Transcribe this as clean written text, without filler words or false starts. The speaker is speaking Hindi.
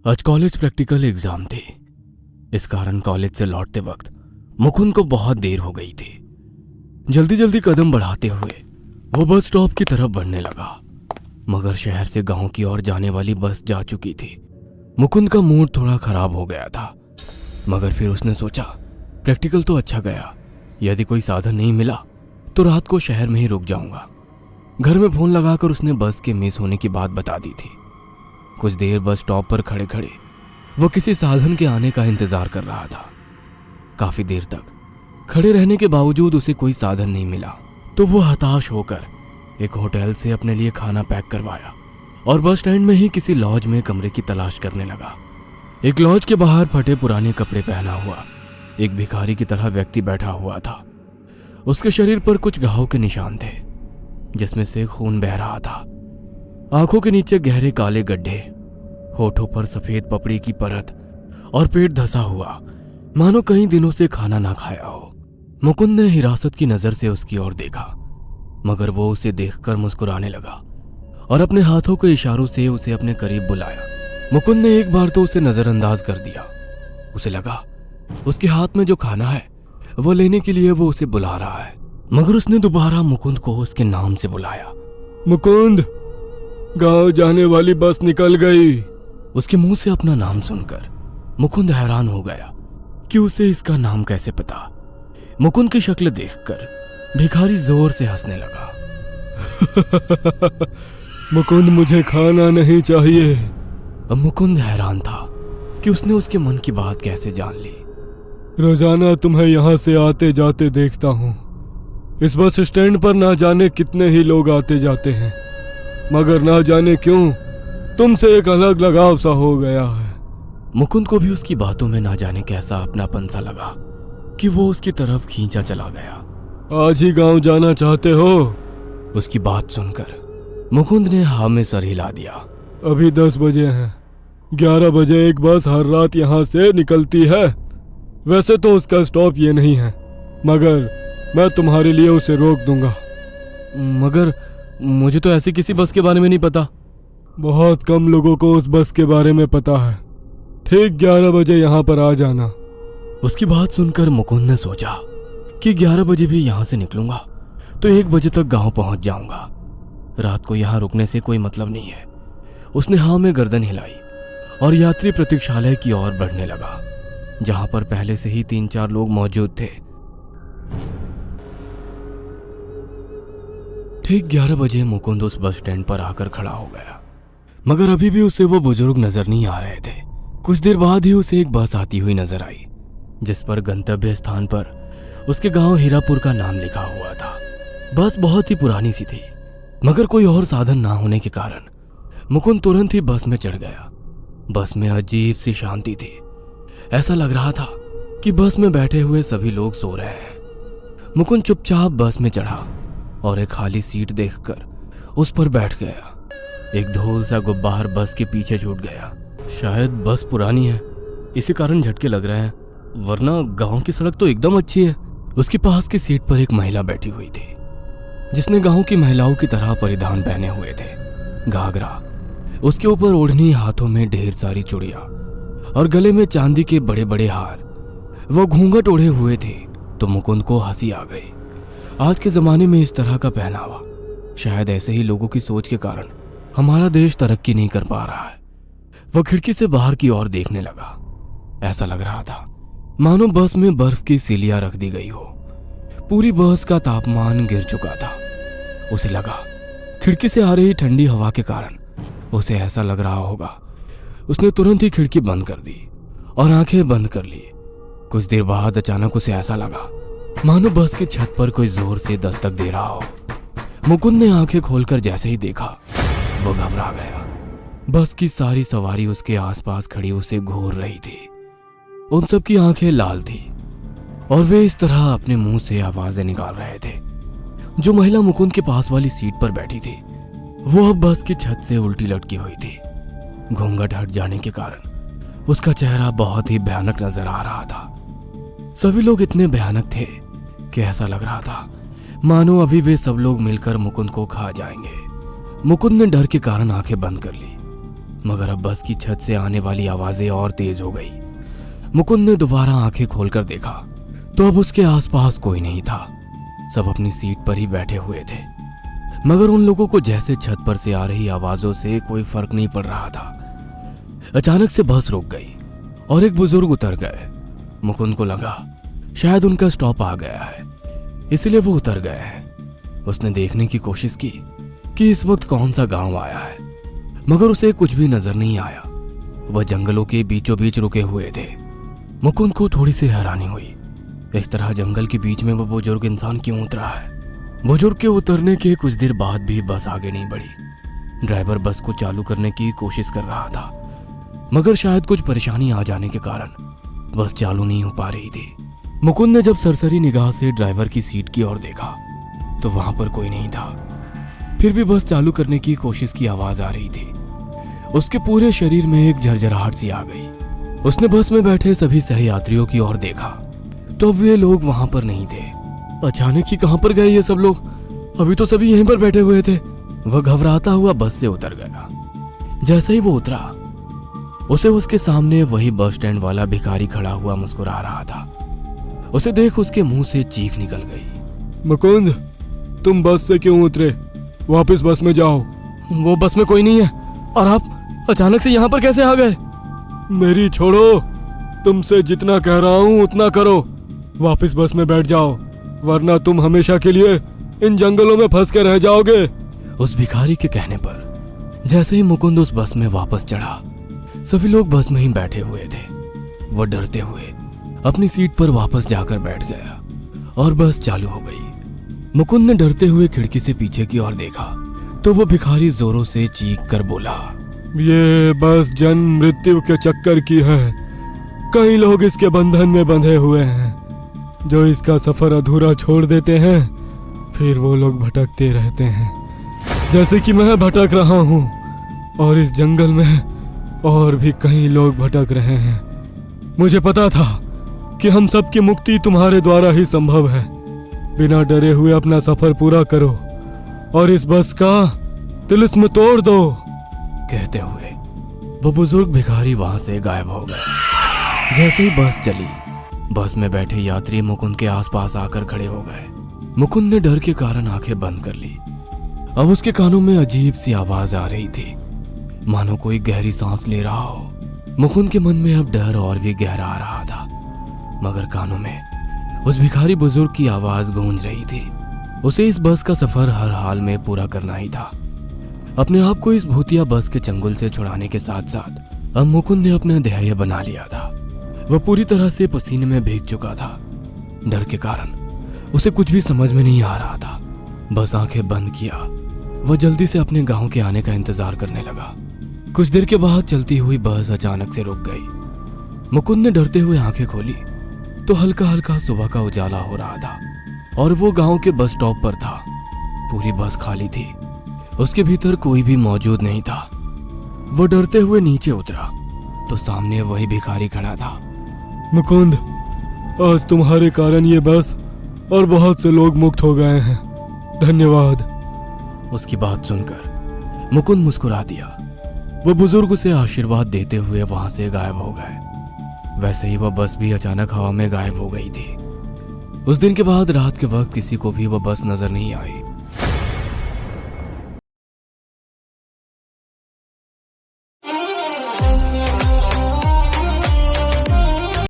आज कॉलेज प्रैक्टिकल एग्जाम थी। इस कारण कॉलेज से लौटते वक्त मुकुंद को बहुत देर हो गई थी। जल्दी जल्दी कदम बढ़ाते हुए वो बस स्टॉप की तरफ बढ़ने लगा, मगर शहर से गांव की ओर जाने वाली बस जा चुकी थी। मुकुंद का मूड थोड़ा खराब हो गया था, मगर फिर उसने सोचा प्रैक्टिकल तो अच्छा गया, यदि कोई साधन नहीं मिला तो रात को शहर में ही रुक जाऊंगा। घर में फोन लगाकर उसने बस के मिस होने की बात बता दी थी। कुछ देर बस स्टॉप पर खड़े खड़े वो किसी साधन के आने का इंतजार कर रहा था। काफी देर तक खड़े रहने के बावजूद उसे कोई साधन नहीं मिला, तो वो हताश होकर एक होटल से अपने लिए खाना पैक करवाया और बस स्टैंड में ही किसी लॉज में कमरे की तलाश करने लगा। एक लॉज के बाहर फटे पुराने कपड़े पहना हुआ एक भिखारी की तरह व्यक्ति बैठा हुआ था। उसके शरीर पर कुछ घाव के निशान थे, जिसमें से खून बह रहा था। आंखों के नीचे गहरे काले गड्ढे, होठों पर सफेद पपड़ी की परत और पेट धंसा हुआ, मानो कई दिनों से खाना ना खाया हो। मुकुंद ने हिरासत की नजर से उसकी ओर देखा, मगर वो उसे देखकर मुस्कुराने लगा और अपने हाथों के इशारों से उसे अपने करीब बुलाया। मुकुंद ने एक बार तो उसे नजरअंदाज कर दिया। उसे लगा उसके हाथ में जो खाना है वो लेने के लिए वो उसे बुला रहा है, मगर उसने दोबारा मुकुंद को उसके नाम से बुलाया। मुकुंद, गांव जाने वाली बस निकल गई। उसके मुंह से अपना नाम सुनकर मुकुंद हैरान हो गया कि उसे इसका नाम कैसे पता। मुकुंद की शक्ल देखकर भिखारी जोर से हंसने लगा। मुकुंद, मुझे खाना नहीं चाहिए। अब मुकुंद हैरान था कि उसने उसके मन की बात कैसे जान ली। रोजाना तुम्हें यहाँ से आते जाते देखता हूँ। इस बस स्टैंड पर ना जाने कितने ही लोग आते जाते हैं, मगर ना जाने क्यों तुमसे एक अलग लगाव सा हो गया है। मुकुंद को भी उसकी बातों में ना जाने कैसा अपनापन सा लगा कि वो उसकी तरफ खींचा चला गया। आज ही गांव जाना चाहते हो? उसकी बात सुनकर मुकुंद ने हाँ में सर हिला दिया। अभी 10 बजे हैं। 11 बजे एक बस हर रात यहाँ से निकलती है। वैसे तो उसका स्टॉप ये नहीं है, मगर मैं तुम्हारे लिए उसे रोक दूंगा। मगर मुझे तो ऐसी किसी बस के बारे में नहीं पता। बहुत कम लोगों को उस बस के बारे में पता है। ठीक 11 बजे यहाँ पर आ जाना। उसकी बात सुनकर मुकुंद ने सोचा कि 11 बजे भी यहाँ से निकलूंगा तो 1 बजे तक गांव पहुंच जाऊंगा। रात को यहाँ रुकने से कोई मतलब नहीं है। उसने हाँ में गर्दन हिलाई और यात्री प्रतीक्षालय की ओर बढ़ने लगा, जहां पर पहले से ही 3-4 लोग मौजूद थे। ठीक 11 बजे मुकुंद उस बस स्टैंड पर आकर खड़ा हो गया, मगर अभी भी उसे वो बुजुर्ग नजर नहीं आ रहे थे। कुछ देर बाद ही उसे एक बस आती हुई नजर आई, जिस पर गंतव्य स्थान पर उसके गांव हीरापुर का नाम लिखा हुआ था। बस बहुत ही पुरानी सी थी, मगर कोई और साधन ना होने के कारण मुकुंद तुरंत ही बस में चढ़ गया। बस में अजीब सी शांति थी। ऐसा लग रहा था कि बस में बैठे हुए सभी लोग सो रहे हैं। मुकुंद चुपचाप बस में चढ़ा और एक खाली सीट देखकर उस पर बैठ गया। एक धूल सा गुब्बार बस के पीछे छूट गया। शायद बस पुरानी है, इसी कारण झटके लग रहे हैं, वरना गांव की सड़क तो एकदम अच्छी है। उसके पास की सीट पर एक महिला बैठी हुई थी, जिसने गांव की महिलाओं की तरह परिधान पहने हुए थे। घाघरा, उसके ऊपर ओढ़नी, हाथों में ढेर सारी चूड़ियां और गले में चांदी के बड़े बड़े हार। वो घूंघट ओढ़े हुए थे तो मुकुंद को हंसी आ गई। आज के जमाने में इस तरह का पहनावा, शायद ऐसे ही लोगों की सोच के कारण हमारा देश तरक्की नहीं कर पा रहा है। वह खिड़की से बाहर की ओर देखने लगा। ऐसा लग रहा था मानो बस में बर्फ की सीलियां रख दी गई हो। पूरी बस का तापमान गिर चुका था। उसे लगा खिड़की से आ रही ठंडी हवा के कारण उसे ऐसा लग रहा होगा। उसने तुरंत ही खिड़की बंद कर दी और आंखें बंद कर ली। कुछ देर बाद अचानक उसे ऐसा लगा मानो बस की छत पर कोई जोर से दस्तक दे रहा हो। मुकुंद ने आंखें खोलकर जैसे ही देखा, वो घबरा गया। बस की सारी सवारी उसके आसपास खड़ी उसे घूर रही थी। उन सब की आंखें लाल थी और वे इस तरह अपने मुंह से आवाजें निकाल रहे थे। जो महिला मुकुंद के पास वाली सीट पर बैठी थी, वो अब बस की छत से उल्टी लटकी हुई थी। घूंघट हट जाने के कारण उसका चेहरा बहुत ही भयानक नजर आ रहा था। सभी लोग इतने भयानक थे कि ऐसा लग रहा था मानो अभी वे सब लोग मिलकर मुकुंद को खा जाएंगे। मुकुंद ने डर के कारण आंखें बंद कर ली मगर अब बस की छत से आने वाली आवाजें और तेज हो गई। मुकुंद ने दोबारा आंखें खोलकर देखा तो अब उसके आसपास कोई नहीं था। सब अपनी सीट पर ही बैठे हुए थे, मगर उन लोगों को जैसे छत पर से आ रही आवाजों से कोई फर्क नहीं पड़ रहा था। अचानक से बस रुक गई और एक बुजुर्ग उतर गए। मुकुंद को लगा शायद उनका स्टॉप आ गया है, इसलिए वो उतर गए हैं। उसने देखने की कोशिश की कि इस वक्त कौन सा गांव आया है, मगर उसे कुछ भी नजर नहीं आया। वह जंगलों के बीचों बीच रुके हुए थे। मुकुंद को थोड़ी सी हैरानी हुई, इस तरह जंगल के बीच में वो बुजुर्ग इंसान क्यों उतरा है। बुजुर्ग के उतरने के कुछ देर बाद भी बस आगे नहीं बढ़ी। ड्राइवर बस को चालू करने की कोशिश कर रहा था, मगर शायद कुछ परेशानी आ जाने के कारण बस चालू नहीं हो पा रही थी। मुकुंद ने जब सरसरी निगाह से ड्राइवर की सीट की ओर देखा तो वहां पर कोई नहीं था। फिर भी बस चालू करने की कोशिश की आवाज आ रही थी। उसके पूरे शरीर में एक झरझराहट सी आ गई। उसने बस में बैठे सभी सहयात्रियों की ओर देखा तो वे लोग वहां पर नहीं थे। अचानक ही कहां पर गए ये सब लोग? अभी तो सभी यहीं पर बैठे हुए थे। वह घबराता हुआ बस से उतर गया। जैसे ही वो उतरा, उसे उसके सामने वही बस स्टैंड वाला भिखारी खड़ा हुआ मुस्कुरा रहा था। उसे देख उसके मुंह से चीख निकल गई। मुकुंद, तुम बस से क्यों उतरे? वापस बस में जाओ। वो बस में कोई नहीं है, और आप अचानक से यहाँ पर कैसे आ गए? मेरी छोड़ो, तुमसे जितना कह रहा हूँ उतना करो। वापस बस में बैठ जाओ, वरना तुम हमेशा के लिए इन जंगलों में फंस के रह जाओगे। उस भिखारी के कहने पर जैसे ही मुकुंद उस बस में वापस चढ़ा, सभी लोग बस में ही बैठे हुए थे। वो डरते हुए अपनी सीट पर वापस जाकर बैठ गया और बस चालू हो गई। मुकुंद ने डरते हुए खिड़की से पीछे की ओर देखा तो वो भिखारी जोरों से चीख कर बोला, ये बस जन्म मृत्यु के चक्कर की है। कई लोग इसके बंधन में बंधे हुए हैं, जो इसका सफर अधूरा छोड़ देते हैं, फिर वो लोग भटकते रहते हैं, जैसे कि मैं भटक रहा हूँ। और इस जंगल में और भी कई लोग भटक रहे हैं। मुझे पता था कि हम सबकी मुक्ति तुम्हारे द्वारा ही संभव है। बिना डरे हुए अपना सफर पूरा करो और इस बस का तिलिस्म तोड़ दो। कहते हुए वो बुजुर्ग भिखारी वहां से गायब हो गए। जैसे ही बस चली, बस में बैठे यात्री मुकुंद के आसपास आकर खड़े हो गए। मुकुंद ने डर के कारण आंखें बंद कर ली। अब उसके कानों में अजीब सी आवाज आ रही थी, मानो कोई गहरी सांस ले रहा हो। मुकुंद के मन में अब डर और भी गहरा आ रहा था, मगर कानों में उस भिखारी बुजुर्ग की आवाज गूंज रही थी। उसे इस बस का सफर हर हाल में पूरा करना ही था। अपने आप को इस भूतिया बस के चंगुल से छुड़ाने के साथ साथ अब मुकुंद ने अपना ध्येय बना लिया था। वह पूरी तरह से पसीने में भीग चुका था। डर के कारण उसे कुछ भी समझ में नहीं आ रहा था। बस आंखें बंद किया, वह जल्दी से अपने गांव के आने का इंतजार करने लगा। कुछ देर के बाद चलती हुई बस अचानक से रुक गई। मुकुंद ने डरते हुए आंखें खोली तो हल्का हल्का सुबह का उजाला हो रहा था और वो गांव के बस स्टॉप पर था। पूरी बस खाली थी, उसके भीतर कोई भी मौजूद नहीं था। वो डरते हुए नीचे उतरा तो सामने वही भिखारी खड़ा था। मुकुंद, आज तुम्हारे कारण ये बस और बहुत से लोग मुक्त हो गए हैं। धन्यवाद। उसकी बात सुनकर मुकुंद मुस्कुरा दिया। वो बुजुर्ग उसे आशीर्वाद देते हुए वहां से गायब हो गए। वैसे ही वह बस भी अचानक हवा में गायब हो गई थी। उस दिन के बाद रात के वक्त किसी को भी वह बस नजर नहीं आई।